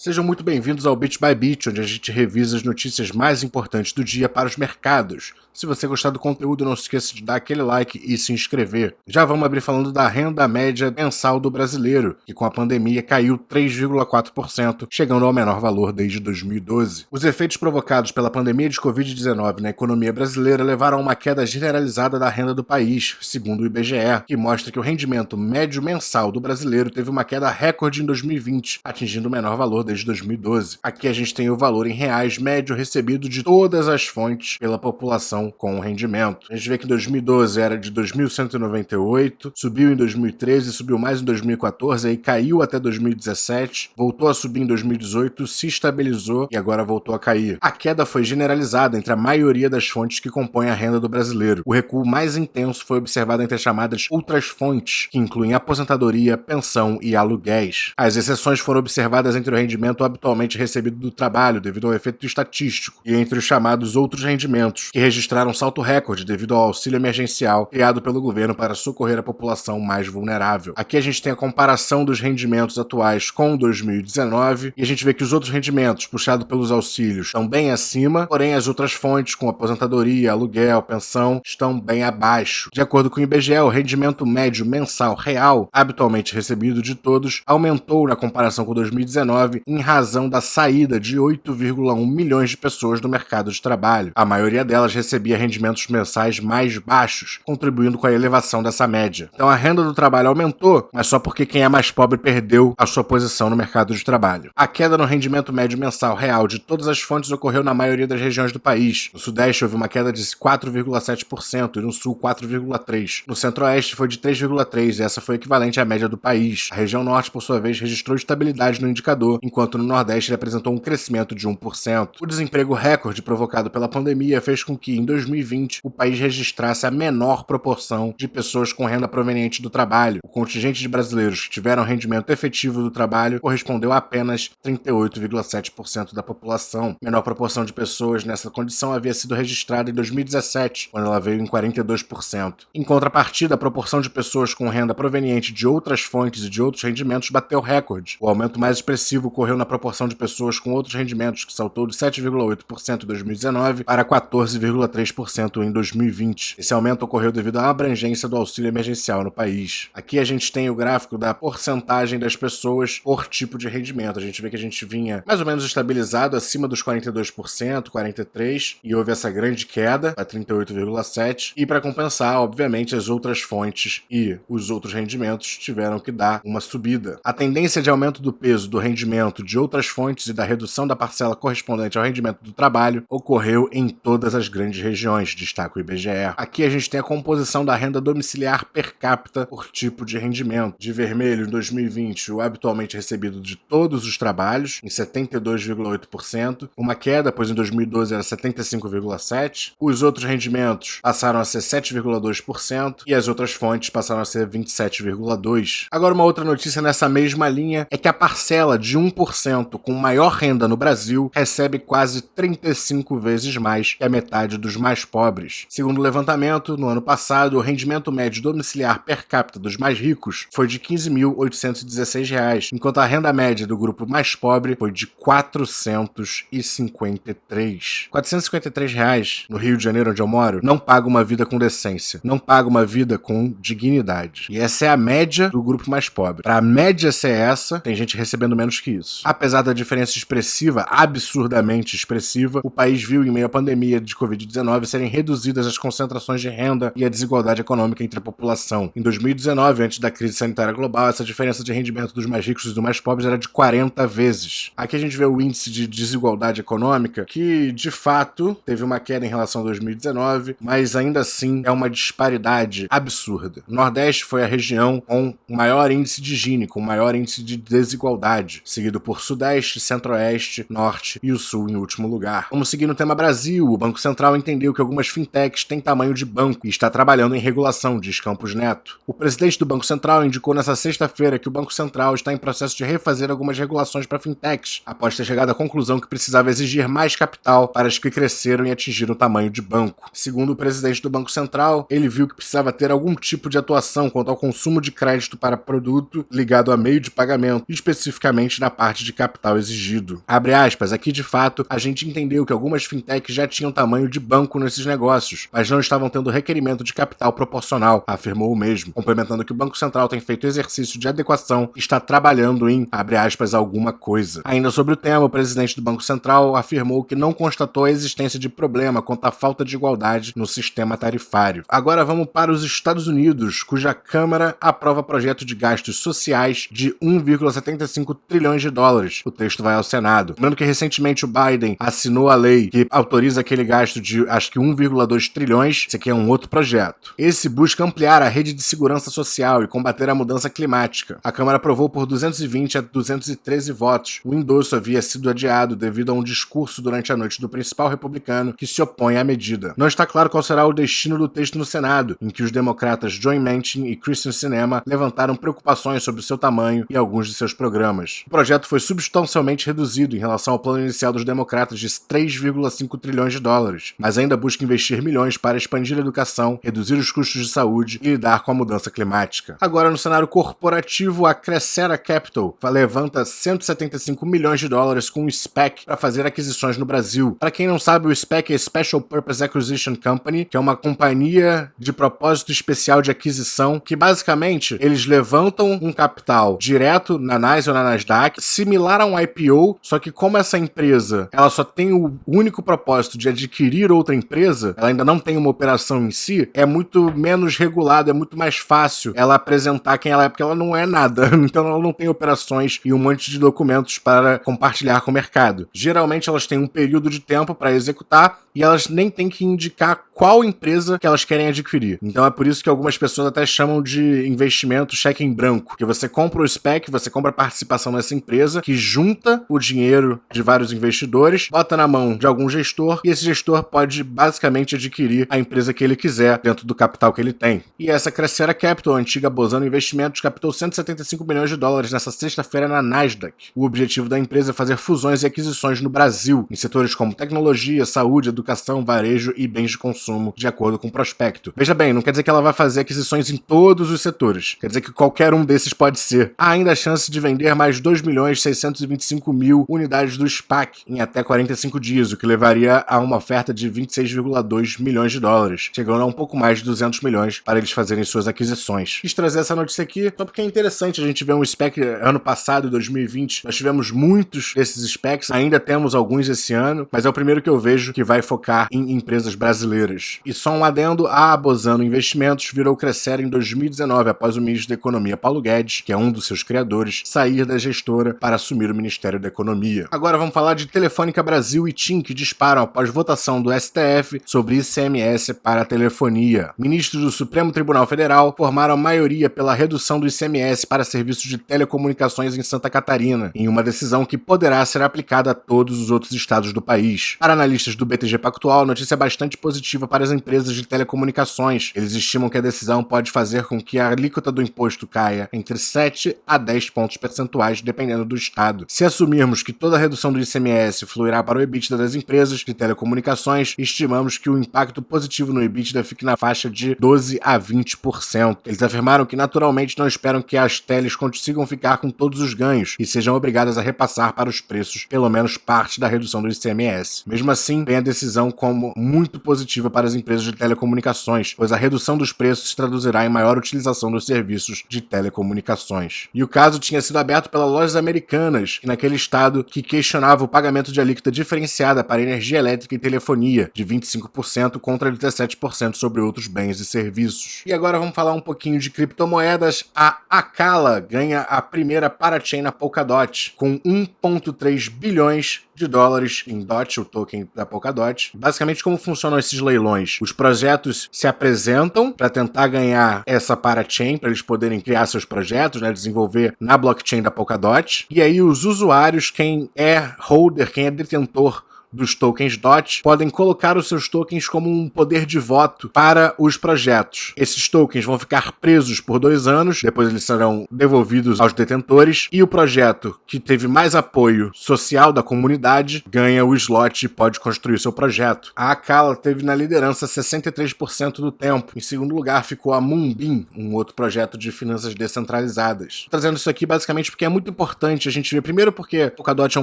Sejam muito bem-vindos ao Bit by Bit, onde a gente revisa as notícias mais importantes do dia para os mercados. Se você gostar do conteúdo, não se esqueça de dar aquele like e se inscrever. Já vamos abrir falando da renda média mensal do brasileiro, que com a pandemia caiu 3,4%, chegando ao menor valor desde 2012. Os efeitos provocados pela pandemia de Covid-19 na economia brasileira levaram a uma queda generalizada da renda do país, segundo o IBGE, que mostra que o rendimento médio mensal do brasileiro teve uma queda recorde em 2020, atingindo o menor valor desde 2012. Aqui a gente tem o valor em reais médio recebido de todas as fontes pela população com rendimento. A gente vê que em 2012 era de 2.198, subiu em 2013, subiu mais em 2014, aí caiu até 2017, voltou a subir em 2018, se estabilizou e agora voltou a cair. A queda foi generalizada entre a maioria das fontes que compõem a renda do brasileiro. O recuo mais intenso foi observado entre as chamadas outras fontes, que incluem aposentadoria, pensão e aluguéis. As exceções foram observadas entre o rendimento habitualmente recebido do trabalho, devido ao efeito estatístico, e entre os chamados outros rendimentos, que registraram um salto recorde devido ao auxílio emergencial criado pelo governo para socorrer a população mais vulnerável. Aqui a gente tem a comparação dos rendimentos atuais com 2019, e a gente vê que os outros rendimentos, puxados pelos auxílios, estão bem acima, porém as outras fontes, como aposentadoria, aluguel, pensão, estão bem abaixo. De acordo com o IBGE, o rendimento médio mensal real, habitualmente recebido de todos, aumentou na comparação com 2019 em razão da saída de 8,1 milhões de pessoas do mercado de trabalho. A maioria delas recebia rendimentos mensais mais baixos, contribuindo com a elevação dessa média. Então a renda do trabalho aumentou, mas só porque quem é mais pobre perdeu a sua posição no mercado de trabalho. A queda no rendimento médio mensal real de todas as fontes ocorreu na maioria das regiões do país. No Sudeste houve uma queda de 4,7% e no Sul 4,3%. No Centro-Oeste foi de 3,3% e essa foi equivalente à média do país. A região Norte, por sua vez, registrou estabilidade no indicador, enquanto no Nordeste ele apresentou um crescimento de 1%. O desemprego recorde provocado pela pandemia fez com que, em 2020, o país registrasse a menor proporção de pessoas com renda proveniente do trabalho. O contingente de brasileiros que tiveram rendimento efetivo do trabalho correspondeu a apenas 38,7% da população. A menor proporção de pessoas nessa condição havia sido registrada em 2017, quando ela veio em 42%. Em contrapartida, a proporção de pessoas com renda proveniente de outras fontes e de outros rendimentos bateu recorde. O aumento mais expressivo ocorreu na proporção de pessoas com outros rendimentos, que saltou de 7,8% em 2019 para 14,3% em 2020. Esse aumento ocorreu devido à abrangência do auxílio emergencial no país. Aqui a gente tem o gráfico da porcentagem das pessoas por tipo de rendimento. A gente vê que a gente vinha mais ou menos estabilizado acima dos 42%, 43%, e houve essa grande queda a 38,7%, e para compensar, obviamente, as outras fontes e os outros rendimentos tiveram que dar uma subida. A tendência de aumento do peso do rendimento de outras fontes e da redução da parcela correspondente ao rendimento do trabalho ocorreu em todas as grandes regiões, destaca o IBGE. Aqui a gente tem a composição da renda domiciliar per capita por tipo de rendimento. De vermelho, em 2020, o habitualmente recebido de todos os trabalhos, em 72,8%, uma queda, pois em 2012 era 75,7%, os outros rendimentos passaram a ser 7,2% e as outras fontes passaram a ser 27,2%. Agora, uma outra notícia nessa mesma linha é que a parcela de 1% com maior renda no Brasil recebe quase 35 vezes mais que a metade dos mais pobres. Segundo o levantamento, no ano passado, o rendimento médio domiciliar per capita dos mais ricos foi de R$ 15.816, enquanto a renda média do grupo mais pobre foi de R$ 453. R$ 453 reais, no Rio de Janeiro, onde eu moro, não paga uma vida com decência, não paga uma vida com dignidade. E essa é a média do grupo mais pobre. Para a média ser essa, tem gente recebendo menos que isso. Apesar da diferença expressiva, absurdamente expressiva, o país viu, em meio à pandemia de Covid-19, serem reduzidas as concentrações de renda e a desigualdade econômica entre a população. Em 2019, antes da crise sanitária global, essa diferença de rendimento dos mais ricos e dos mais pobres era de 40 vezes. Aqui a gente vê o índice de desigualdade econômica, que de fato teve uma queda em relação a 2019, mas ainda assim é uma disparidade absurda. O Nordeste foi a região com o maior índice de Gini, com o maior índice de desigualdade, seguido por Sudeste, Centro-Oeste, Norte e o Sul em último lugar. Vamos seguir no tema Brasil. O Banco Central entendeu que algumas fintechs têm tamanho de banco e está trabalhando em regulação, diz Campos Neto. O presidente do Banco Central indicou nesta sexta-feira que o Banco Central está em processo de refazer algumas regulações para fintechs, após ter chegado à conclusão que precisava exigir mais capital para as que cresceram e atingiram o tamanho de banco. Segundo o presidente do Banco Central, ele viu que precisava ter algum tipo de atuação quanto ao consumo de crédito para produto ligado a meio de pagamento, especificamente na parte parte de capital exigido. Abre aspas, aqui de fato a gente entendeu que algumas fintechs já tinham tamanho de banco nesses negócios, mas não estavam tendo requerimento de capital proporcional, afirmou o mesmo, complementando que o Banco Central tem feito exercício de adequação e está trabalhando em, abre aspas, alguma coisa. Ainda sobre o tema, o presidente do Banco Central afirmou que não constatou a existência de problema quanto à falta de igualdade no sistema tarifário. Agora vamos para os Estados Unidos, cuja Câmara aprova projeto de gastos sociais de 1,75 trilhões de dólares. O texto vai ao Senado. Lembrando que recentemente o Biden assinou a lei que autoriza aquele gasto de acho que 1,2 trilhões. Esse aqui é um outro projeto. Esse busca ampliar a rede de segurança social e combater a mudança climática. A Câmara aprovou por 220 a 213 votos. O endosso havia sido adiado devido a um discurso durante a noite do principal republicano que se opõe à medida. Não está claro qual será o destino do texto no Senado, em que os democratas Joe Manchin e Kyrsten Sinema levantaram preocupações sobre o seu tamanho e alguns de seus programas. O projeto foi substancialmente reduzido em relação ao plano inicial dos democratas de 3,5 trilhões de dólares, mas ainda busca investir milhões para expandir a educação, reduzir os custos de saúde e lidar com a mudança climática. Agora, no cenário corporativo, a Crescera Capital levanta 175 milhões de dólares com um SPAC para fazer aquisições no Brasil. Para quem não sabe, o SPAC é Special Purpose Acquisition Company, que é uma companhia de propósito especial de aquisição, que basicamente eles levantam um capital direto na NYSE ou na Nasdaq, similar a um IPO, só que como essa empresa ela só tem o único propósito de adquirir outra empresa, ela ainda não tem uma operação em si, é muito menos regulado, é muito mais fácil ela apresentar quem ela é, porque ela não é nada, então ela não tem operações e um monte de documentos para compartilhar com o mercado. Geralmente elas têm um período de tempo para executar e elas nem têm que indicar qual empresa que elas querem adquirir. Então é por isso que algumas pessoas até chamam de investimento cheque em branco, que você compra o SPAC, você compra a participação nessa empresa, que junta o dinheiro de vários investidores, bota na mão de algum gestor, e esse gestor pode basicamente adquirir a empresa que ele quiser dentro do capital que ele tem. E essa Crescera Capital, a antiga Bozano Investimentos, captou 175 milhões de dólares nessa sexta-feira na Nasdaq. O objetivo da empresa é fazer fusões e aquisições no Brasil, em setores como tecnologia, saúde, educação, varejo e bens de consumo, de acordo com o prospecto. Veja bem, não quer dizer que ela vai fazer aquisições em todos os setores, quer dizer que qualquer um desses pode ser. Há ainda a chance de vender mais 2.625.000 unidades do SPAC em até 45 dias, o que levaria a uma oferta de 26,2 milhões de dólares, chegando a um pouco mais de 200 milhões para eles fazerem suas aquisições. Quis trazer essa notícia aqui só porque é interessante a gente ver um SPAC ano passado, 2020, nós tivemos muitos desses SPACs, ainda temos alguns esse ano, mas é o primeiro que eu vejo que vai focar em empresas brasileiras. E só um adendo, a Bozano Investimentos virou Crescera em 2019, após o ministro da Economia Paulo Guedes, que é um dos seus criadores, sair da gestora para assumir o Ministério da Economia. Agora vamos falar de Telefônica Brasil e TIM, que disparam após votação do STF sobre ICMS para a telefonia. Ministros do Supremo Tribunal Federal formaram maioria pela redução do ICMS para serviços de telecomunicações em Santa Catarina, em uma decisão que poderá ser aplicada a todos os outros estados do país. Para analistas do BTG Pactual, a notícia é bastante positiva para as empresas de telecomunicações. Eles estimam que a decisão pode fazer com que a alíquota do imposto caia entre 7 a 10 pontos percentuais, dependendo do estado. Se assumirmos que toda a redução do ICMS fluirá para o EBITDA das empresas de telecomunicações, estimamos que o impacto positivo no EBITDA fique na faixa de 12 a 20%. Eles afirmaram que naturalmente não esperam que as teles consigam ficar com todos os ganhos e sejam obrigadas a repassar para os preços pelo menos parte da redução do ICMS. Mesmo assim, vem a decisão como muito positiva para as empresas de telecomunicações, pois a redução dos preços se traduzirá em maior utilização dos serviços de telecomunicações. E o caso tinha sido aberto pelas Lojas Americanas, naquele estado que questionava o pagamento de alíquota diferenciada para energia elétrica e telefonia, de 25% contra 17% sobre outros bens e serviços. E agora vamos falar um pouquinho de criptomoedas. A Acala ganha a primeira parachain na Polkadot, com 1,3 bilhões de dólares em DOT, o token da Polkadot. Basicamente, como funcionam esses leilões? Os projetos se apresentam para tentar ganhar essa parachain, para eles poderem criar seus projetos, né, desenvolver na blockchain da Polkadot. E aí os usuários, quem é holder, quem é detentor dos tokens DOT podem colocar os seus tokens como um poder de voto para os projetos. Esses tokens vão ficar presos por 2 anos, depois eles serão devolvidos aos detentores, e o projeto que teve mais apoio social da comunidade ganha o slot e pode construir seu projeto. A Acala teve na liderança 63% do tempo. Em segundo lugar ficou a Moonbeam, um outro projeto de finanças descentralizadas. Trazendo isso aqui basicamente porque é muito importante a gente ver, primeiro porque o Polkadot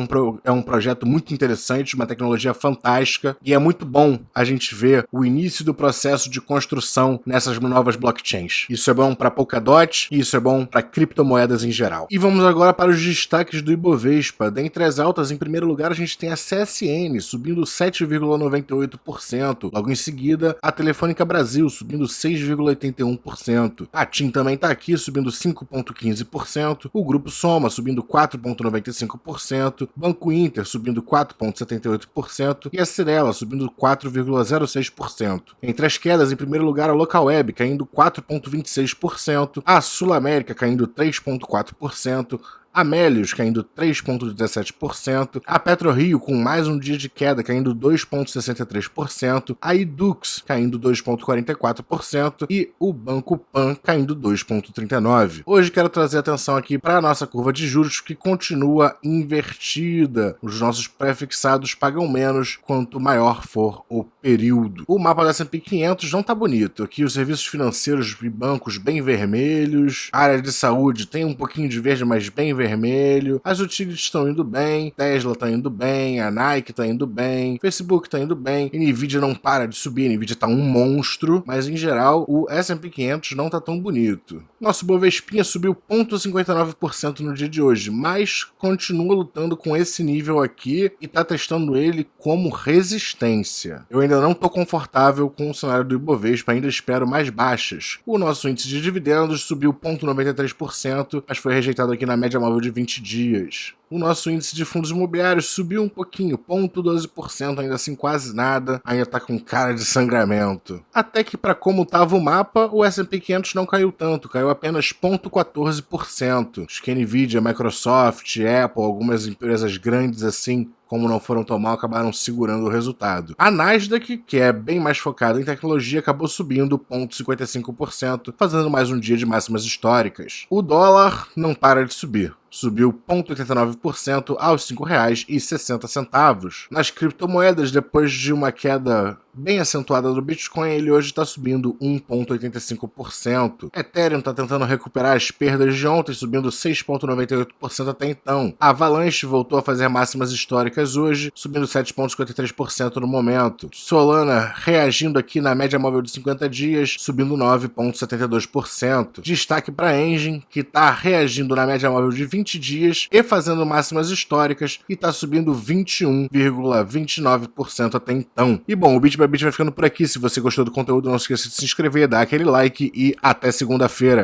é um projeto muito interessante, uma tecnologia fantástica, e é muito bom a gente ver o início do processo de construção nessas novas blockchains. Isso é bom para Polkadot e isso é bom para criptomoedas em geral. E vamos agora para os destaques do Ibovespa. Dentre as altas, em primeiro lugar, a gente tem a CSN subindo 7,98%. Logo em seguida, a Telefônica Brasil subindo 6,81%. A TIM também está aqui subindo 5,15%. O Grupo Soma subindo 4,95%. Banco Inter subindo 4,78% e a Cyrela subindo 4,06%. Entre as quedas, em primeiro lugar, a Localweb caindo 4,26%, a Sul América caindo 3,4%, a Melius caindo 3,17%, a PetroRio com mais um dia de queda caindo 2,63%, a Edux caindo 2,44% e o Banco Pan caindo 2,39%. Hoje quero trazer atenção aqui para a nossa curva de juros que continua invertida. Os nossos pré-fixados pagam menos quanto maior for o período. O mapa da S&P 500 não tá bonito. Aqui os serviços financeiros e bancos bem vermelhos, a área de saúde tem um pouquinho de verde, mas bem vermelho, as utilities estão indo bem, Tesla tá indo bem, a Nike tá indo bem, Facebook tá indo bem, Nvidia não para de subir, Nvidia tá um monstro, mas em geral o S&P 500 não tá tão bonito. Nosso Bovespinha subiu 0,59% no dia de hoje, mas continua lutando com esse nível aqui e tá testando ele como resistência. Eu ainda não tô confortável com o cenário do Ibovespa, ainda espero mais baixas. O nosso índice de dividendos subiu 0,93%, mas foi rejeitado aqui na média móvel de 20 dias. O nosso índice de fundos imobiliários subiu um pouquinho, 0,12%, ainda assim quase nada, ainda tá com cara de sangramento. Até que para como tava o mapa, o S&P 500 não caiu tanto, caiu apenas 0,14%. Acho que Nvidia, Microsoft, Apple, algumas empresas grandes assim, como não foram tão mal, acabaram segurando o resultado. A Nasdaq, que é bem mais focada em tecnologia, acabou subindo 0,55%, fazendo mais um dia de máximas históricas. O dólar não para de subir. Subiu 0,89% aos R$ 5,60. Nas criptomoedas, depois de uma queda bem acentuada do Bitcoin, ele hoje está subindo 1,85%. Ethereum está tentando recuperar as perdas de ontem, subindo 6,98% até então. A Avalanche voltou a fazer máximas históricas hoje, subindo 7,53% no momento. Solana reagindo aqui na média móvel de 50 dias, subindo 9,72%. Destaque para a Engie, que está reagindo na média móvel de 20 dias e fazendo máximas históricas e está subindo 21,29% até então. E bom, o Bit by Bit vai ficando por aqui. Se você gostou do conteúdo, não esqueça de se inscrever, dar aquele like e até segunda-feira.